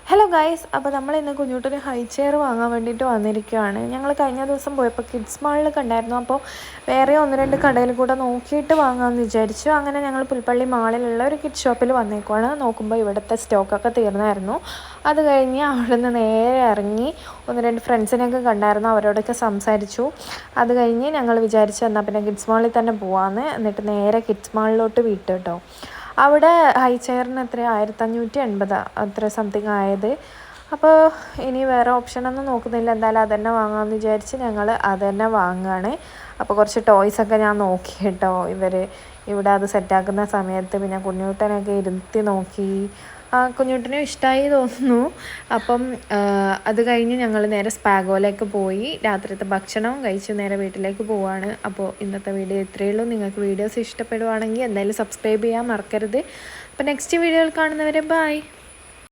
Hello guys, അപ്പോൾ നമ്മൾ ഇന്ന് കുഞ്ഞൂട്ടൊരു ഹൈ ചെയർ വാങ്ങാൻ വേണ്ടിയിട്ട് വന്നിരിക്കുകയാണ്. ഞങ്ങൾ കഴിഞ്ഞ ദിവസം പോയപ്പോൾ കിഡ്സ് മാളിലൊക്കെ ഉണ്ടായിരുന്നു. അപ്പോൾ വേറെ ഒന്ന് രണ്ട് കടയിൽ കൂടെ നോക്കിയിട്ട് വാങ്ങാമെന്ന് വിചാരിച്ചു. അങ്ങനെ ഞങ്ങൾ പുൽപ്പള്ളി മാളിലുള്ള ഒരു കിഡ് ഷോപ്പിൽ വന്നേക്കുവാണ്. നോക്കുമ്പോൾ ഇവിടുത്തെ സ്റ്റോക്കൊക്കെ തീർന്നായിരുന്നു. അത് കഴിഞ്ഞ് അവിടെ നിന്ന് നേരെ ഇറങ്ങി ഒന്ന് രണ്ട് ഫ്രണ്ട്സിനെയൊക്കെ കണ്ടായിരുന്നു, അവരോടൊക്കെ സംസാരിച്ചു. അത് കഴിഞ്ഞ് ഞങ്ങൾ വിചാരിച്ചു എന്നാൽ പിന്നെ കിഡ്സ് മാളിൽ തന്നെ പോകാമെന്ന്. എന്നിട്ട് നേരെ കിഡ്സ് മാളിലോട്ട് വിട്ടു കേട്ടോ. അവിടെ ഹൈ ചെയറിന് എത്ര 1580 അത്ര സംതിങ് ആയത്. അപ്പോൾ ഇനി വേറെ ഓപ്ഷനൊന്നും നോക്കുന്നില്ല, എന്തായാലും അതുതന്നെ വാങ്ങാമെന്ന് വിചാരിച്ച് ഞങ്ങൾ അതുതന്നെ വാങ്ങുകയാണ്. അപ്പോൾ കുറച്ച് ടോയ്സൊക്കെ ഞാൻ നോക്കി കേട്ടോ. ഇവിടെ അത് സെറ്റാക്കുന്ന സമയത്ത് പിന്നെ കുഞ്ഞൂട്ടനൊക്കെ ഇരുത്തി നോക്കി. കുഞ്ഞൂട്ടനും ഇഷ്ടമായി തോന്നുന്നു. അപ്പം അത് കഴിഞ്ഞ് ഞങ്ങൾ നേരെ സ്പാഗോയിലേക്ക് പോയി രാത്രിത്തെ ഭക്ഷണവും കഴിച്ച് നേരെ വീട്ടിലേക്ക് പോവുകയാണ്. അപ്പോൾ ഇന്നത്തെ വീഡിയോ ഇത്രയേ ഉള്ളൂ. നിങ്ങൾക്ക് വീഡിയോസ് ഇഷ്ടപ്പെടുവാണെങ്കിൽ എന്തായാലും സബ്സ്ക്രൈബ് ചെയ്യാൻ മറക്കരുത്. അപ്പോൾ നെക്സ്റ്റ് വീഡിയോയിൽ കാണുന്നവരെ ബൈ.